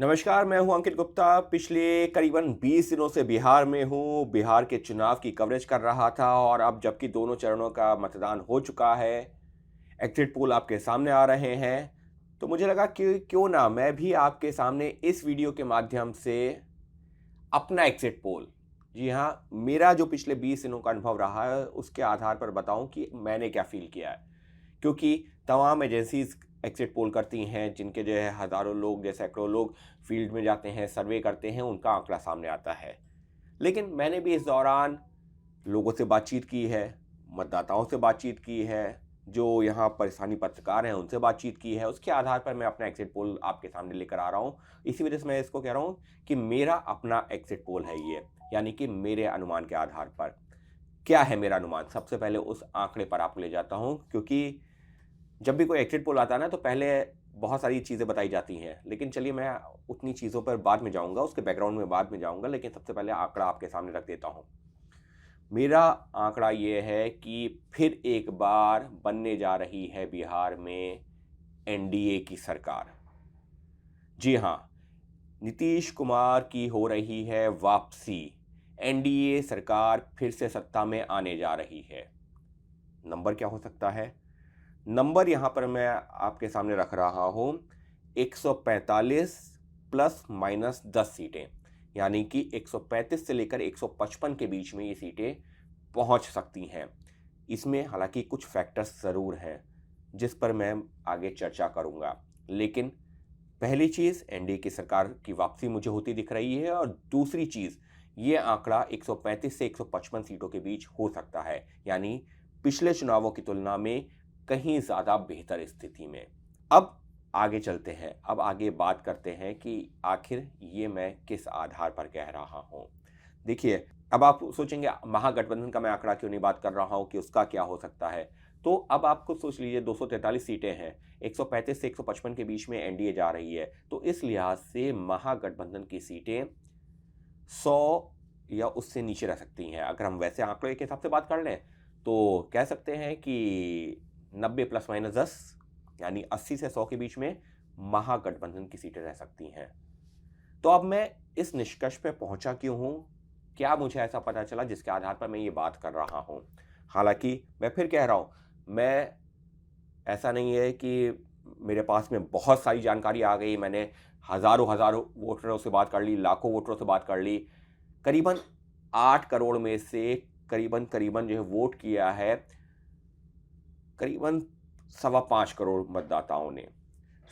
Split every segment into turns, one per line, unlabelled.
नमस्कार, मैं हूं अंकित गुप्ता। पिछले करीबन 20 दिनों से बिहार में हूं। बिहार के चुनाव की कवरेज कर रहा था और अब जबकि दोनों चरणों का मतदान हो चुका है, एग्जिट पोल आपके सामने आ रहे हैं, तो मुझे लगा कि क्यों ना मैं भी आपके सामने इस वीडियो के माध्यम से अपना एग्जिट पोल, जी हाँ, मेरा जो पिछले 20 दिनों का अनुभव रहा है, उसके आधार पर बताऊं कि मैंने क्या फ़ील किया है। क्योंकि तमाम एजेंसीज़ एग्ज़िट पोल करती हैं, जिनके जो है हज़ारों लोग या सैकड़ों लोग फील्ड में जाते हैं, सर्वे करते हैं, उनका आंकड़ा सामने आता है। लेकिन मैंने भी इस दौरान लोगों से बातचीत की है, मतदाताओं से बातचीत की है, जो यहाँ पर स्थानीय पत्रकार हैं, उनसे बातचीत की है। उसके आधार पर मैं अपना एग्ज़िट पोल आपके सामने लेकर आ रहा हूँ। इसी वजह से मैं इसको कह रहा हूँ कि मेरा अपना एग्ज़िट पोल है ये, यानी कि मेरे अनुमान के आधार पर। क्या है मेरा अनुमान? सबसे पहले उस आंकड़े पर आपको ले जाता हूँ, क्योंकि जब भी कोई एग्जिट पोल आता है ना, तो पहले बहुत सारी चीज़ें बताई जाती हैं। लेकिन चलिए, मैं उतनी चीज़ों पर बाद में जाऊँगा, उसके बैकग्राउंड में बाद में जाऊँगा, लेकिन सबसे पहले आंकड़ा आपके सामने रख देता हूँ। मेरा आंकड़ा ये है कि फिर एक बार बनने जा रही है बिहार में एनडीए की सरकार। जी हाँ, नीतीश कुमार की हो रही है वापसी। एनडीए सरकार फिर से सत्ता में आने जा रही है। नंबर क्या हो सकता है? नंबर यहाँ पर मैं आपके सामने रख रहा हूँ 145 प्लस माइनस 10 सीटें, यानी कि 135 से लेकर 155 के बीच में ये सीटें पहुँच सकती हैं। इसमें हालांकि कुछ फैक्टर्स ज़रूर हैं, जिस पर मैं आगे चर्चा करूँगा। लेकिन पहली चीज़, एनडीए की सरकार की वापसी मुझे होती दिख रही है, और दूसरी चीज़, ये आंकड़ा 135 से 155 सीटों के बीच हो सकता है, यानी पिछले चुनावों की तुलना में कहीं ज़्यादा बेहतर स्थिति में। अब आगे चलते हैं, अब आगे बात करते हैं कि आखिर ये मैं किस आधार पर कह रहा हूँ। देखिए, अब आप सोचेंगे महागठबंधन का मैं आंकड़ा क्यों नहीं बात कर रहा हूँ कि उसका क्या हो सकता है। तो अब आप खुद सोच लीजिए, 243 सीटें हैं, 135 से 155 के बीच में एनडीए जा रही है, तो इस लिहाज से महागठबंधन की सीटें 100 या उससे नीचे रह सकती हैं। अगर हम वैसे आंकड़े के हिसाब से बात कर लें, तो कह सकते हैं कि 90 प्लस माइनस 10, यानी 80 से 100 के बीच में महागठबंधन की सीटें रह सकती हैं। तो अब मैं इस निष्कर्ष पे पहुंचा क्यों हूं? क्या मुझे ऐसा पता चला जिसके आधार पर मैं ये बात कर रहा हूं? हालांकि मैं फिर कह रहा हूं, मैं, ऐसा नहीं है कि मेरे पास में बहुत सारी जानकारी आ गई, मैंने हज़ारों हज़ारों वोटरों से बात कर ली, लाखों वोटरों से बात कर ली। करीबन 8 करोड़ में से करीबन जो है वोट किया है, करीबन सवा 5 करोड़ मतदाताओं ने।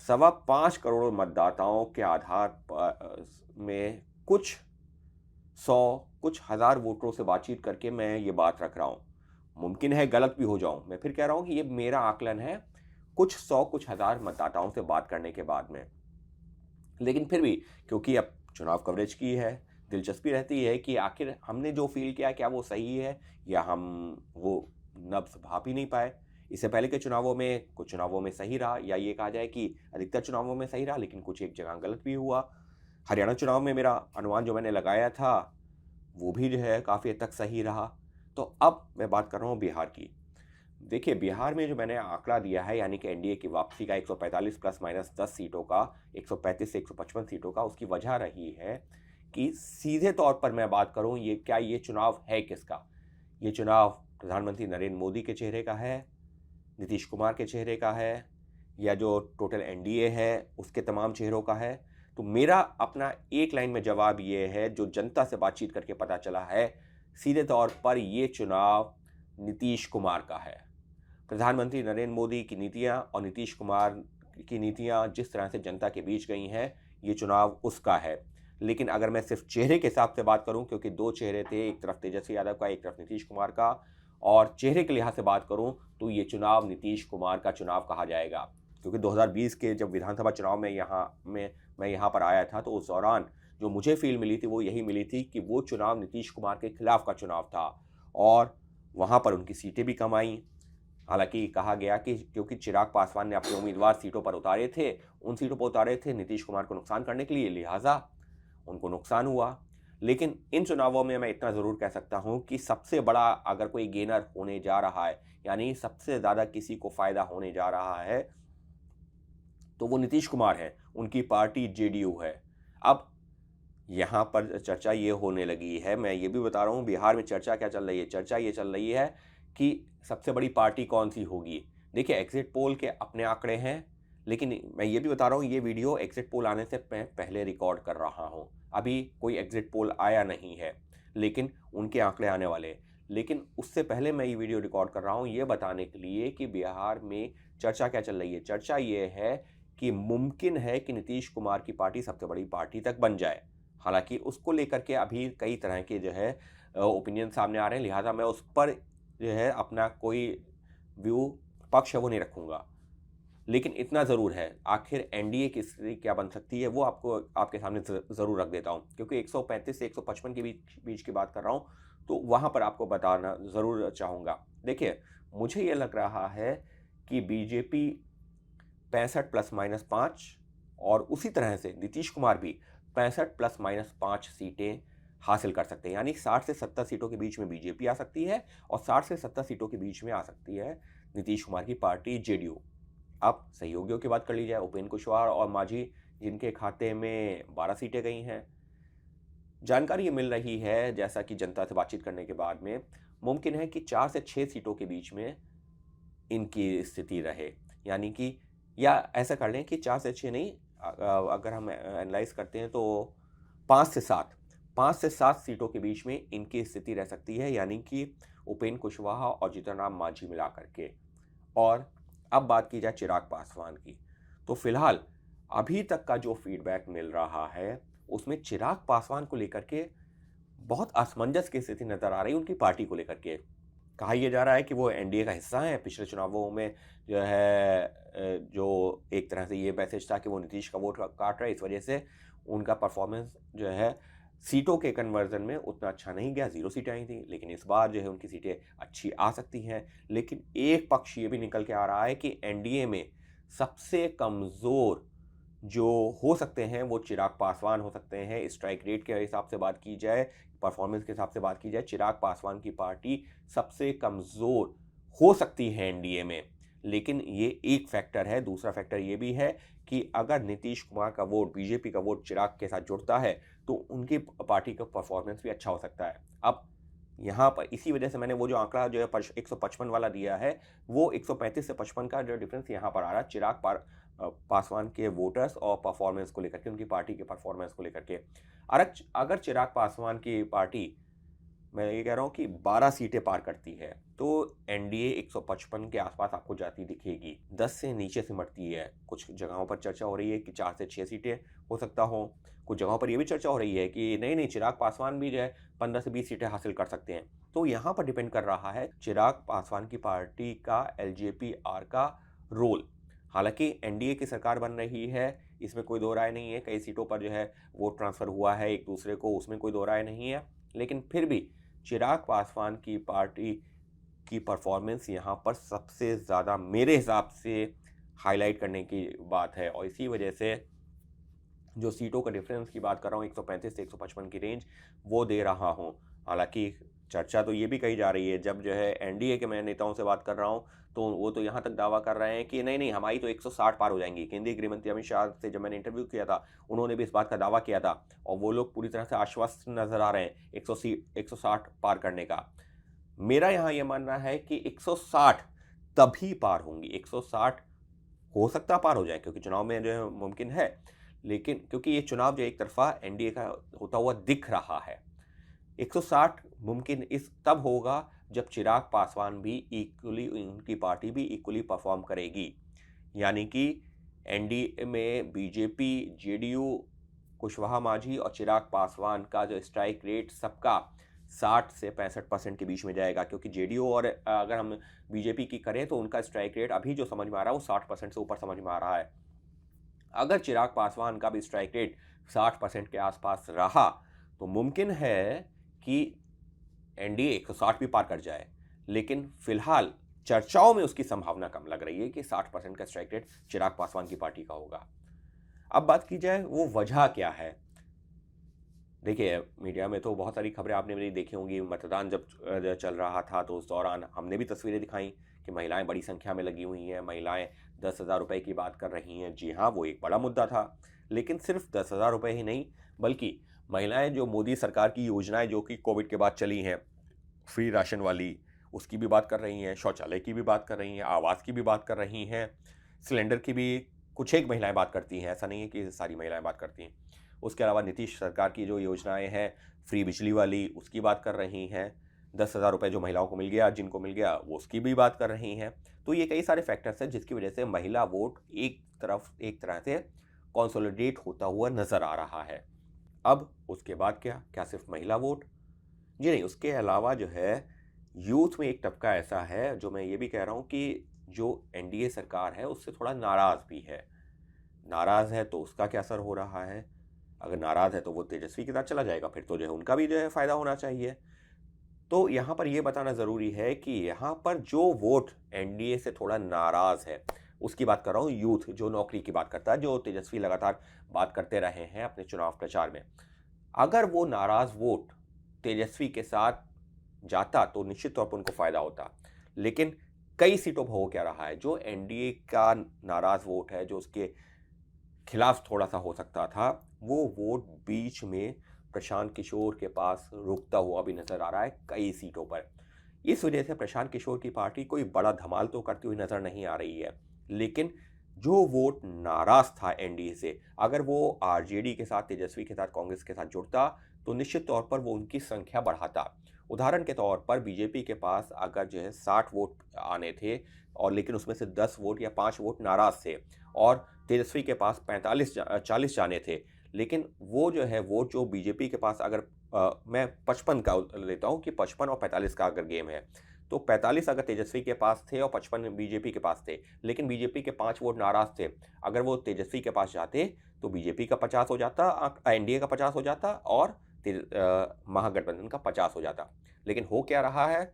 सवा 5 करोड़ मतदाताओं के आधार पर में कुछ 100, कुछ हज़ार वोटरों से बातचीत करके मैं ये बात रख रहा हूँ। मुमकिन है गलत भी हो जाऊँ। मैं फिर कह रहा हूँ कि ये मेरा आकलन है, कुछ 100, कुछ हज़ार मतदाताओं से बात करने के बाद में। लेकिन फिर भी, क्योंकि अब चुनाव कवरेज की है, दिलचस्पी रहती है कि आखिर हमने जो फ़ील किया, क्या वो सही है, या हम वो नब्ज़ भाप ही नहीं पाए। इससे पहले के चुनावों में, कुछ चुनावों में सही रहा, या ये कहा जाए कि अधिकतर चुनावों में सही रहा, लेकिन कुछ एक जगह गलत भी हुआ। हरियाणा चुनाव में मेरा अनुमान जो मैंने लगाया था, वो भी जो है काफ़ी हद तक सही रहा। तो अब मैं बात कर रहा हूँ बिहार की। देखिए, बिहार में जो मैंने आंकड़ा दिया है, यानी कि एनडीए की वापसी का 145 प्लस माइनस 10 सीटों का, 135 से 155 सीटों का, उसकी वजह रही है कि सीधे तौर पर मैं बात करूं, ये क्या ये चुनाव है किसका? ये चुनाव प्रधानमंत्री नरेंद्र मोदी के चेहरे का है, नीतीश कुमार के चेहरे का है, या जो टोटल एनडीए है उसके तमाम चेहरों का है? तो मेरा अपना एक लाइन में जवाब ये है, जो जनता से बातचीत करके पता चला है, सीधे तौर पर ये चुनाव नीतीश कुमार का है। प्रधानमंत्री नरेंद्र मोदी की नीतियां और नीतीश कुमार की नीतियां जिस तरह से जनता के बीच गई हैं, ये चुनाव उसका है। लेकिन अगर मैं सिर्फ चेहरे के हिसाब से बात करूं, क्योंकि दो चेहरे थे, एक तरफ तेजस्वी यादव का, एक तरफ नीतीश कुमार का, और चेहरे के लिहाज से बात करूं, तो ये चुनाव नीतीश कुमार का चुनाव कहा जाएगा। क्योंकि 2020 के जब विधानसभा चुनाव में मैं यहाँ पर आया था, तो उस दौरान जो मुझे फील मिली थी, वो यही मिली थी कि वो चुनाव नीतीश कुमार के खिलाफ का चुनाव था, और वहाँ पर उनकी सीटें भी कम आईं। हालांकि कहा गया कि क्योंकि चिराग पासवान ने अपने उम्मीदवार सीटों पर उतारे थे, उन सीटों पर उतारे थे नीतीश कुमार को नुकसान करने के लिए, लिहाजा उनको नुकसान हुआ। लेकिन इन चुनावों में मैं इतना ज़रूर कह सकता हूं कि सबसे बड़ा अगर कोई गेनर होने जा रहा है, यानी सबसे ज़्यादा किसी को फ़ायदा होने जा रहा है, तो वो नीतीश कुमार है। उनकी पार्टी जेडीयू है। अब यहाँ पर चर्चा ये होने लगी है, मैं ये भी बता रहा हूँ बिहार में चर्चा क्या चल रही है। चर्चा ये चल रही है कि सबसे बड़ी पार्टी कौन सी होगी। देखिए, एग्जिट पोल के अपने आंकड़े हैं, लेकिन मैं ये भी बता रहा हूँ ये वीडियो एग्जिट पोल आने से मैं पहले रिकॉर्ड कर रहा हूँ। अभी कोई एग्जिट पोल आया नहीं है, लेकिन उनके आंकड़े आने वाले हैं। लेकिन उससे पहले मैं ये वीडियो रिकॉर्ड कर रहा हूँ ये बताने के लिए कि बिहार में चर्चा क्या चल रही है। चर्चा ये है कि मुमकिन है कि नीतीश कुमार की पार्टी सबसे बड़ी पार्टी तक बन जाए। हालांकि उसको लेकर के अभी कई तरह के जो है ओपिनियन सामने आ रहे हैं, लिहाजा मैं उस पर जो है अपना कोई व्यू पक्ष है वो नहीं रखूंगा। लेकिन इतना ज़रूर है, आखिर एनडीए की स्थिति क्या बन सकती है वो आपको आपके सामने ज़रूर रख देता हूँ, क्योंकि 135 से 155 के बीच बीच की बात कर रहा हूँ, तो वहाँ पर आपको बताना ज़रूर चाहूँगा। देखिए, मुझे ये लग रहा है कि बीजेपी 65 प्लस माइनस 5 और उसी तरह से नीतीश कुमार भी 65 प्लस माइनस 5 सीटें हासिल कर सकते हैं। यानी 60 से 70 सीटों के बीच में बीजेपी आ सकती है और 60 से 70 सीटों के बीच में आ सकती है नीतीश कुमार की पार्टी जेडीयू। अब सहयोगियों की बात कर ली जाए, उपेंद्र कुशवाहा और मांझी जिनके खाते में 12 सीटें गई हैं। जानकारी ये मिल रही है, जैसा कि जनता से बातचीत करने के बाद में, मुमकिन है कि 4 से 6 सीटों के बीच में इनकी स्थिति रहे। यानी कि या ऐसा कर लें कि 4 से 6 नहीं, अगर हम एनालाइज करते हैं तो 5 से 7 सीटों के बीच में इनकी स्थिति रह सकती है, यानी कि उपेंद्र कुशवाहा और जीतन राम मांझी मिला करके। और अब बात की जाए चिराग पासवान की, तो फिलहाल अभी तक का जो फीडबैक मिल रहा है उसमें चिराग पासवान को लेकर के बहुत असमंजस की स्थिति नजर आ रही है उनकी पार्टी को लेकर के। कहा यह जा रहा है कि वो एनडीए का हिस्सा है, पिछले चुनावों में जो है जो एक तरह से ये मैसेज था कि वो नीतीश का वोट काट रहा है, इस वजह से उनका परफॉर्मेंस जो है सीटों के कन्वर्जन में उतना अच्छा नहीं गया, 0 सीटें आई थी। लेकिन इस बार जो है उनकी सीटें अच्छी आ सकती हैं। लेकिन एक पक्ष ये भी निकल के आ रहा है कि एनडीए में सबसे कमज़ोर जो हो सकते हैं वो चिराग पासवान हो सकते हैं। स्ट्राइक रेट के हिसाब से बात की जाए, परफॉर्मेंस के हिसाब से बात की जाए, चिराग पासवान की पार्टी सबसे कमज़ोर हो सकती है एनडीए में। लेकिन ये एक फैक्टर है। दूसरा फैक्टर ये भी है कि अगर नीतीश कुमार का वोट, बीजेपी का वोट चिराग के साथ जुड़ता है तो उनकी पार्टी का परफॉर्मेंस भी अच्छा हो सकता है। अब यहाँ पर इसी वजह से मैंने वो जो आंकड़ा जो है 155 वाला दिया है, वो 135 से 55 का जो डिफरेंस यहाँ पर आ रहा है चिराग पासवान के वोटर्स और परफॉर्मेंस को लेकर के, उनकी पार्टी के परफॉर्मेंस को लेकर के। अगर चिराग पासवान की पार्टी, मैं ये कह रहा हूँ कि 12 सीटें पार करती है तो एनडीए 155 के आसपास आपको जाती दिखेगी, 10 से नीचे सिमटती है। कुछ जगहों पर चर्चा हो रही है कि 4 से 6 सीटें हो सकता हो। कुछ जगहों पर यह भी चर्चा हो रही है कि नहीं चिराग पासवान भी जो है 15 से 20 सीटें हासिल कर सकते हैं। तो यहाँ पर डिपेंड कर रहा है चिराग पासवान की पार्टी का एलजेपी आर का रोल। हालांकि एनडीए की सरकार बन रही है, इसमें कोई दो राय नहीं है। कई सीटों पर जो है वोट ट्रांसफर हुआ है एक दूसरे को, उसमें कोई दो राय नहीं है। लेकिन फिर भी चिराग पासवान की पार्टी की परफॉर्मेंस यहाँ पर सबसे ज़्यादा मेरे हिसाब से हाईलाइट करने की बात है। और इसी वजह से जो सीटों का डिफरेंस की बात कर रहा हूँ, 135 से 155 की रेंज वो दे रहा हूँ। हालांकि चर्चा तो ये भी कही जा रही है, जब जो है एनडीए के मैं नेताओं से बात कर रहा हूँ तो वो तो यहाँ तक दावा कर रहे हैं कि नहीं हमारी तो 160 पार हो जाएंगी। केंद्रीय गृह मंत्री अमित शाह से जब मैंने इंटरव्यू किया था, उन्होंने भी इस बात का दावा किया था और वो लोग पूरी तरह से आश्वस्त नजर आ रहे हैं 160 पार करने का। मेरा यहाँ ये मानना है कि 160 तभी पार होंगी, 160 हो सकता पार हो जाए क्योंकि चुनाव में जो है मुमकिन है, लेकिन क्योंकि ये चुनाव जो एक तरफा एनडीए का होता हुआ दिख रहा है, 160 मुमकिन इस तब होगा जब चिराग पासवान भी इक्वली, उनकी पार्टी भी इक्वली परफॉर्म करेगी। यानी कि एनडीए में बीजेपी, जेडीयू, कुशवाहा मांझी और चिराग पासवान का जो स्ट्राइक रेट सबका 60 से 65% के बीच में जाएगा। क्योंकि जेडीयू और अगर हम बीजेपी की करें तो उनका स्ट्राइक रेट अभी जो समझ में आ रहा है वो 60% से ऊपर समझ में आ रहा है। अगर चिराग पासवान का भी स्ट्राइक रेट 60% के आसपास रहा तो मुमकिन है कि एनडीए 160 भी पार कर जाए। लेकिन फिलहाल चर्चाओं में उसकी संभावना कम लग रही है कि 60% का स्ट्राइक रेट चिराग पासवान की पार्टी का होगा। अब बात की जाए वो वजह क्या है। देखिए, मीडिया में तो बहुत सारी खबरें आपने मेरी देखी होंगी। मतदान जब चल रहा था तो उस दौरान हमने भी तस्वीरें दिखाई कि महिलाएं बड़ी संख्या में लगी हुई हैं, महिलाएं 10,000 रुपए की बात कर रही हैं। जी हाँ, वो एक बड़ा मुद्दा था। लेकिन सिर्फ 10,000 रुपये ही नहीं, बल्कि महिलाएं जो मोदी सरकार की योजनाएं जो कि कोविड के बाद चली हैं, फ्री राशन वाली, उसकी भी बात कर रही हैं, शौचालय की भी बात कर रही हैं, आवास की भी बात कर रही हैं, सिलेंडर की भी कुछ एक महिलाएं बात करती हैं, ऐसा नहीं है कि सारी महिलाएं बात करती हैं। उसके अलावा नीतीश सरकार की जो योजनाएं हैं, फ्री बिजली वाली, उसकी बात कर रही हैं। 10,000 रुपये जो महिलाओं को मिल गया, जिनको मिल गया, वो उसकी भी बात कर रही हैं। तो ये कई सारे फैक्टर्स हैं जिसकी वजह से महिला वोट एक तरह से कंसोलिडेट होता हुआ नज़र आ रहा है। अब उसके बाद क्या सिर्फ महिला वोट? जी नहीं, उसके अलावा जो है यूथ में एक तबका ऐसा है जो मैं ये भी कह रहा हूँ कि जो एनडीए सरकार है उससे थोड़ा नाराज़ भी है। नाराज़ है तो उसका क्या असर हो रहा है? अगर नाराज़ है तो वो तेजस्वी के साथ चला जाएगा, फिर तो जो है उनका भी जो है फ़ायदा होना चाहिए। तो यहाँ पर ये बताना ज़रूरी है कि यहाँ पर जो वोट एनडीए से थोड़ा नाराज़ है, उसकी बात कर रहा हूँ, यूथ जो नौकरी की बात करता है, जो तेजस्वी लगातार बात करते रहे हैं अपने चुनाव प्रचार में। अगर वो नाराज़ वोट तेजस्वी के साथ जाता तो निश्चित तौर पर उनको फ़ायदा होता। लेकिन कई सीटों पर हो क्या रहा है, जो एनडीए का नाराज़ वोट है, जो उसके खिलाफ थोड़ा-सा हो सकता था, वो वोट बीच में प्रशांत किशोर के पास रुकता हुआ भी नज़र आ रहा है कई सीटों पर। इस वजह से प्रशांत किशोर की पार्टी कोई बड़ा धमाल तो करती हुई नज़र नहीं आ रही है। लेकिन जो वोट नाराज़ था एनडीए से, अगर वो आरजेडी के साथ, तेजस्वी के साथ, कांग्रेस के साथ जुड़ता, तो निश्चित तौर पर वो उनकी संख्या बढ़ाता। उदाहरण के तौर पर बीजेपी के पास अगर जो है 60 वोट आने थे, और लेकिन उसमें से 10 वोट या 5 वोट नाराज़ थे, और तेजस्वी के पास 40 जाने थे, लेकिन वो जो है वोट जो बीजेपी के पास अगर मैं 55 का लेता हूँ कि 55 और 45 का अगर गेम है, तो 45 अगर तेजस्वी के पास थे और 55 बीजेपी के पास थे, लेकिन बीजेपी के 5 वोट नाराज़ थे। अगर वो तेजस्वी के पास जाते तो बीजेपी का 50 हो जाता, एनडीए का 50 हो जाता, और महागठबंधन का 50 हो जाता। लेकिन हो क्या रहा है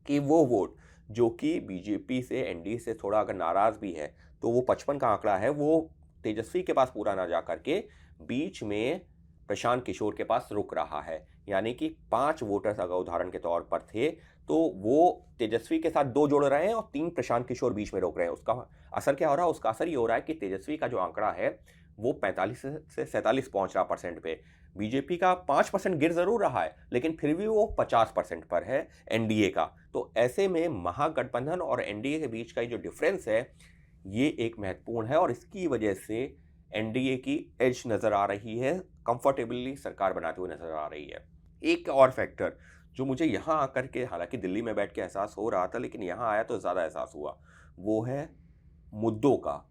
कि वो वोट जो कि बीजेपी से, एनडीए से थोड़ा अगर नाराज़ भी है, तो वो 55 का आंकड़ा है, वो तेजस्वी के पास पूरा ना जा करके बीच में प्रशांत किशोर के पास रुक रहा है। यानी कि 5 वोटर्स अगर उदाहरण के तौर पर थे, तो वो तेजस्वी के साथ 2 जोड़ रहे हैं और 3 प्रशांत किशोर बीच में रोक रहे हैं। उसका असर क्या हो रहा है? उसका असर ये हो रहा है कि तेजस्वी का जो आंकड़ा है, वो 45 से 47 पहुंच रहा परसेंट पे। बीजेपी का 5% गिर ज़रूर रहा है, लेकिन फिर भी वो 50% पर है एनडीए का। तो ऐसे में महागठबंधन और एनडीए के बीच का ये जो डिफरेंस है, ये एक महत्वपूर्ण है, और इसकी वजह से एनडीए की एज नज़र आ रही है, कंफर्टेबली सरकार बनाते हुए नज़र आ रही है। एक और फैक्टर जो मुझे यहाँ आकर के, हालांकि दिल्ली में बैठ के एहसास हो रहा था, लेकिन यहाँ आया तो ज़्यादा एहसास हुआ, वो है मुद्दों का।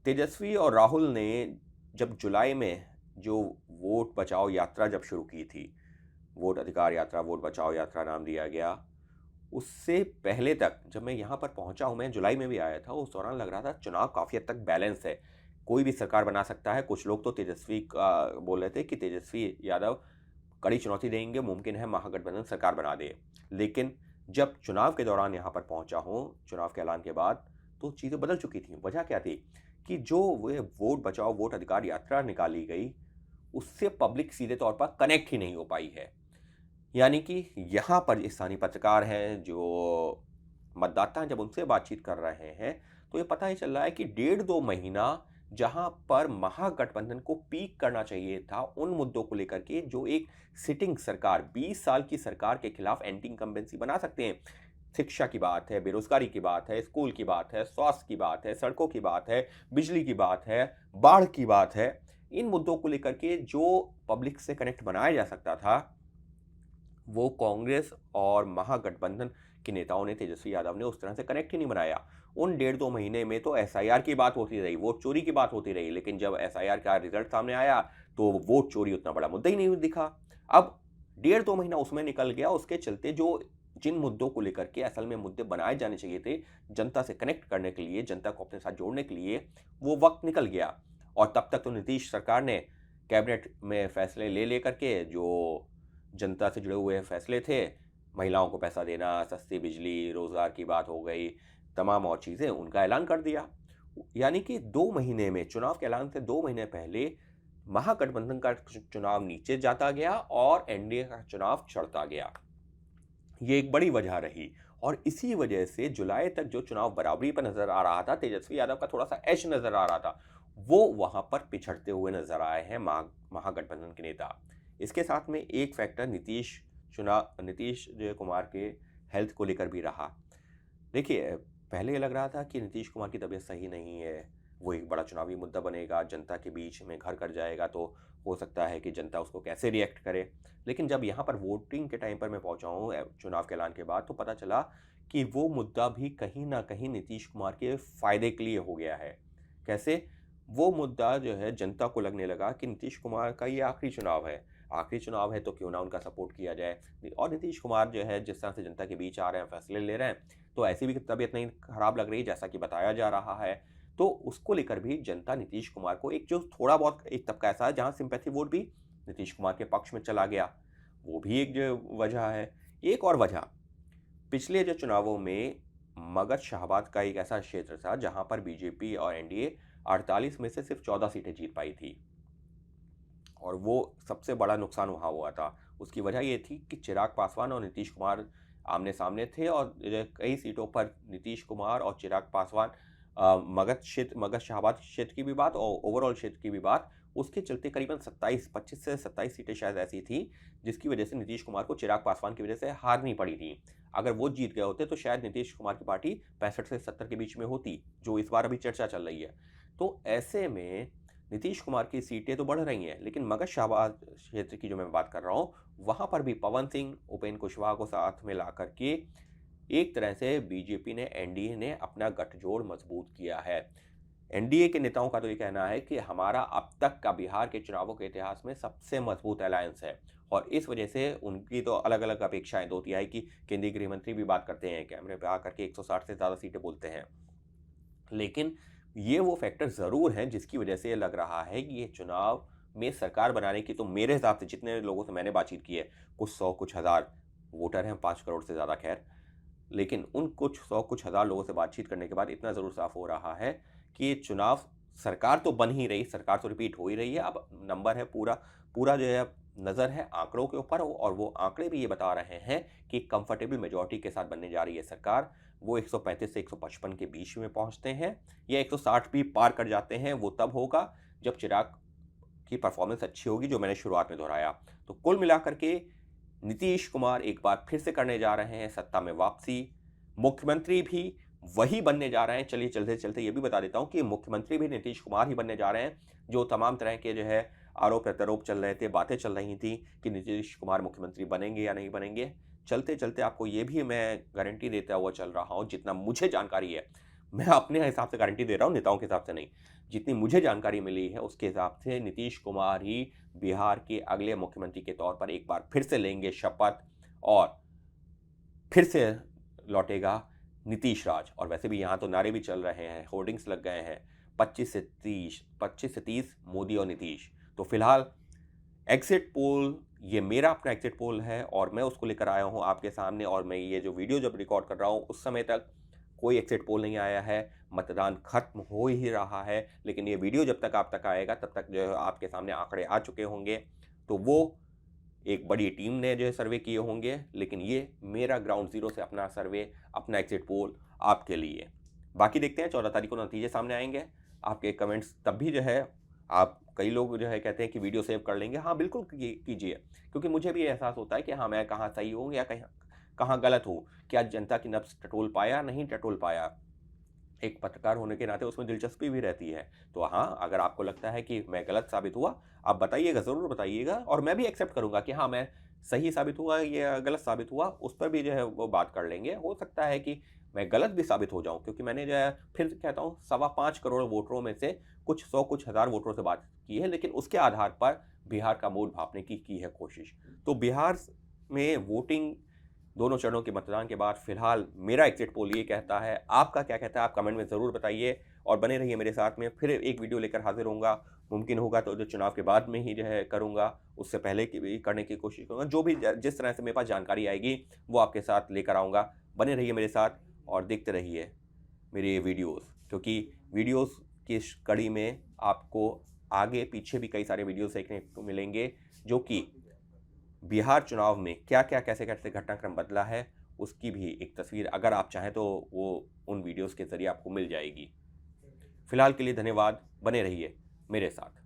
तेजस्वी और राहुल ने जब जुलाई में जो वोट बचाओ यात्रा जब शुरू की थी, वोट अधिकार यात्रा, वोट बचाओ यात्रा नाम दिया गया, उससे पहले तक जब मैं यहाँ पर पहुँचा हूँ, मैं जुलाई में भी आया था, उस दौरान लग रहा था चुनाव काफ़ी हद तक बैलेंस है, कोई भी सरकार बना सकता है। कुछ लोग तो तेजस्वी का बोल रहे थे कि तेजस्वी यादव कड़ी चुनौती देंगे, मुमकिन है महागठबंधन सरकार बना दे। लेकिन जब चुनाव के दौरान यहाँ पर पहुँचा हूँ, चुनाव के ऐलान के बाद, तो चीज़ें बदल चुकी थी। वजह क्या थी कि जो वे वोट बचाओ वोट अधिकार यात्रा निकाली गई, उससे पब्लिक सीधे तौर पर कनेक्ट ही नहीं हो पाई है। यानी कि यहाँ पर स्थानीय पत्रकार हैं, जो मतदाता हैं, जब उनसे बातचीत कर रहे हैं, तो ये पता ही चल रहा है कि 1.5-2 महीना जहाँ पर महागठबंधन को पीक करना चाहिए था उन मुद्दों को लेकर के, जो एक सिटिंग सरकार, 20 साल की सरकार के खिलाफ एंटी इनकम्बेंसी बना सकते हैं। शिक्षा की बात है, बेरोजगारी की बात है, स्कूल की बात है, स्वास्थ्य की बात है, सड़कों की बात है, बिजली की बात है, बाढ़ की बात है। इन मुद्दों को लेकर के जो पब्लिक से कनेक्ट बनाया जा सकता था, वो कांग्रेस और महागठबंधन के नेताओं ने, तेजस्वी यादव ने उस तरह से कनेक्ट ही नहीं बनाया। उन 1.5-2 महीने में तो एसआईआर की बात होती रही, वोट चोरी की बात होती रही, लेकिन जब एसआईआर का रिजल्ट सामने आया तो वोट चोरी उतना बड़ा मुद्दा ही नहीं दिखा। अब 1.5-2 महीना उसमें निकल गया, उसके चलते जो जिन मुद्दों को लेकर के असल में मुद्दे बनाए जाने चाहिए थे जनता से कनेक्ट करने के लिए, जनता को अपने साथ जोड़ने के लिए, वो वक्त निकल गया। और तब तक तो नीतीश सरकार ने कैबिनेट में फैसले ले लेकर के, जो जनता से जुड़े हुए फैसले थे, महिलाओं को पैसा देना, सस्ती बिजली, रोज़गार की बात हो गई, तमाम और चीज़ें, उनका ऐलान कर दिया। यानी कि 2 महीने में, चुनाव के ऐलान से 2 महीने पहले महागठबंधन का चुनाव नीचे जाता गया और एनडीए का चुनाव चढ़ता गया। ये एक बड़ी वजह रही, और इसी वजह से जुलाई तक जो चुनाव बराबरी पर नजर आ रहा था, तेजस्वी यादव का थोड़ा सा एज नजर आ रहा था, वो वहाँ पर पिछड़ते हुए नजर आए हैं महागठबंधन के नेता। इसके साथ में एक फैक्टर नीतीश जो कुमार के हेल्थ को लेकर भी रहा। देखिए, पहले ये लग रहा था कि नीतीश कुमार की तबीयत सही नहीं है, वो एक बड़ा चुनावी मुद्दा बनेगा, जनता के बीच में घर कर जाएगा, तो हो सकता है कि जनता उसको कैसे रिएक्ट करे। लेकिन जब यहाँ पर वोटिंग के टाइम पर मैं पहुँचा हूँ चुनाव के ऐलान के बाद, तो पता चला कि वो मुद्दा भी कहीं न कहीं नीतीश कुमार के फ़ायदे के लिए हो गया है। कैसे? वो मुद्दा जो है जनता को लगने लगा कि नीतीश कुमार का ये आखिरी चुनाव है तो क्यों ना उनका सपोर्ट किया जाए। और नीतीश कुमार जो है जिस तरह से जनता के बीच आ रहे हैं, फैसले ले रहे हैं, तो ऐसी भी तबीयत नहीं खराब लग रही जैसा कि बताया जा रहा है। तो उसको लेकर भी जनता नीतीश कुमार को एक जो थोड़ा बहुत एक तबका ऐसा है जहाँ सिंपैथी वोट भी नीतीश कुमार के पक्ष में चला गया, वो भी एक जो वजह है। एक और वजह, पिछले जो चुनावों में मगध शाहबाद का एक ऐसा क्षेत्र था जहां पर बीजेपी और एनडीए 48 में से सिर्फ 14 सीटें जीत पाई थी, और वो सबसे बड़ा नुकसान वहाँ हुआ था। उसकी वजह ये थी कि चिराग पासवान और नीतीश कुमार आमने-सामने थे, और कई सीटों पर नीतीश कुमार और चिराग पासवान मगध शाहबाद क्षेत्र की भी बात और ओवरऑल क्षेत्र की भी बात, उसके चलते करीबन 25 से 27 सीटें शायद ऐसी थी, जिसकी वजह से नीतीश कुमार को चिराग पासवान की वजह से हारनी पड़ी थी। अगर वो जीत गए होते तो शायद नीतीश कुमार की पार्टी 65 से 70 के बीच में होती, जो इस बार अभी चर्चा चल रही है। तो ऐसे में नीतीश कुमार की सीटें तो बढ़ रही हैं, लेकिन मगध शाहबाद क्षेत्र की जो मैं बात कर रहा हूँ, वहाँ पर भी पवन सिंह, उपेंद्र कुशवाहा को साथ में ला करके एक तरह से बीजेपी ने, एनडीए ने अपना गठजोड़ मजबूत किया है। एनडीए के नेताओं का तो ये कहना है कि हमारा अब तक का बिहार के चुनावों के इतिहास में सबसे मजबूत अलायंस है, और इस वजह से उनकी तो अलग-अलग अपेक्षाएं, 2/3 की केंद्रीय गृह मंत्री भी बात करते हैं, कैमरे पे आकर के 160 से ज़्यादा सीटें बोलते हैं। लेकिन ये वो फैक्टर ज़रूर हैं जिसकी वजह से ये लग रहा है कि ये चुनाव में सरकार बनाने की, तो मेरे हिसाब से जितने लोगों से मैंने बातचीत की है, कुछ 100 कुछ हज़ार वोटर हैं, 5 करोड़ से ज़्यादा खैर, लेकिन उन कुछ 100 कुछ हज़ार लोगों से बातचीत करने के बाद इतना ज़रूर साफ हो रहा है कि ये चुनाव, सरकार तो बन ही रही, सरकार तो रिपीट हो ही रही है। अब नंबर है पूरा पूरा जो है, नज़र है आंकड़ों के ऊपर, और वो आंकड़े भी ये बता रहे हैं कि कंफर्टेबल मेजॉरिटी के साथ बनने जा रही है सरकार। वो 135 से 155 के बीच में पहुंचते हैं, या 160 भी पार कर जाते हैं। वो तब होगा जब चिराग की परफॉर्मेंस अच्छी होगी, जो मैंने शुरुआत में दोहराया। तो कुल मिलाकर के नीतीश कुमार एक बार फिर से करने जा रहे हैं सत्ता में वापसी। मुख्यमंत्री भी वही बनने जा रहे हैं। चलिए चलते-चलते ये भी बता देता हूँ कि मुख्यमंत्री भी नीतीश कुमार ही बनने जा रहे हैं, जो तमाम तरह के जो है आरोप-प्रत्यारोप चल रहे थे, बातें चल रही थी कि नीतीश कुमार मुख्यमंत्री बनेंगे या नहीं बनेंगे। चलते-चलते आपको ये भी मैं गारंटी देता हुआ चल रहा हूँ, जितना मुझे जानकारी है, मैं अपने हिसाब से गारंटी दे रहा हूँ, नेताओं के हिसाब से नहीं। जितनी मुझे जानकारी मिली है उसके हिसाब से नीतीश कुमार ही बिहार के अगले मुख्यमंत्री के तौर पर एक बार फिर से लेंगे शपथ, और फिर से लौटेगा नीतीश राज। और वैसे भी यहाँ तो नारे भी चल रहे हैं, होर्डिंग्स लग गए हैं, 25 से 30 मोदी और नीतीश। तो फिलहाल एग्जिट पोल, ये मेरा अपना एग्जिट पोल है और मैं उसको लेकर आया हूँ आपके सामने, और मैं ये जो वीडियो जब रिकॉर्ड कर रहा हूँ उस समय तक कोई एग्जिट पोल नहीं आया है, मतदान खत्म हो ही रहा है। लेकिन ये वीडियो जब तक आप तक आएगा तब तक जो है आपके सामने आंकड़े आ चुके होंगे। तो वो एक बड़ी टीम ने जो है सर्वे किए होंगे, लेकिन ये मेरा ग्राउंड ज़ीरो से अपना सर्वे, अपना एग्जिट पोल आपके लिए। बाकी देखते हैं 14 तारीख को नतीजे सामने आएंगे। आपके कमेंट्स तब भी जो है, आप कई लोग जो है कहते हैं कि वीडियो सेव कर लेंगे। हाँ, बिल्कुल कीजिए, क्योंकि मुझे भी एहसास होता है कि हाँ, मैं कहाँ सही हूँ या कहाँ गलत हूँ। क्या जनता की नब्ज़ टटोल पाया, नहीं टटोल पाया? एक पत्रकार होने के नाते उसमें दिलचस्पी भी रहती है। तो हाँ, अगर आपको लगता है कि मैं गलत साबित हुआ, आप बताइएगा, ज़रूर बताइएगा, और मैं भी एक्सेप्ट करूँगा कि हाँ, मैं सही साबित हुआ या गलत साबित हुआ, उस पर भी जो है वो बात कर लेंगे। हो सकता है कि मैं गलत भी साबित हो जाऊँ, क्योंकि मैंने जो है, फिर कहता हूँ, 5.25 करोड़ वोटरों में से कुछ 100 कुछ हज़ार वोटरों से बात की है, लेकिन उसके आधार पर बिहार का मूड भांपने की है कोशिश। तो बिहार में वोटिंग, दोनों चरणों के मतदान के बाद फिलहाल मेरा एग्जिट पोल ये कहता है। आपका क्या कहता है, आप कमेंट में ज़रूर बताइए, और बने रहिए मेरे साथ में। फिर एक वीडियो लेकर हाजिर होऊंगा, मुमकिन होगा तो जो चुनाव के बाद में ही जो है करूँगा, उससे पहले की भी करने की कोशिश करूँगा। जो भी जिस तरह से मेरे पास जानकारी आएगी वो आपके साथ लेकर आऊँगा। बने रहिए मेरे साथ और देखते रहिए मेरे ये वीडियोज़, क्योंकि वीडियोज़ की इस कड़ी में आपको आगे पीछे भी कई सारे वीडियोज़ देखने को मिलेंगे, जो कि बिहार चुनाव में क्या-क्या, कैसे-कैसे घटनाक्रम बदला है, उसकी भी एक तस्वीर, अगर आप चाहें तो वो उन वीडियोज़ के ज़रिए आपको मिल जाएगी। फिलहाल के लिए धन्यवाद, बने रहिए मेरे साथ।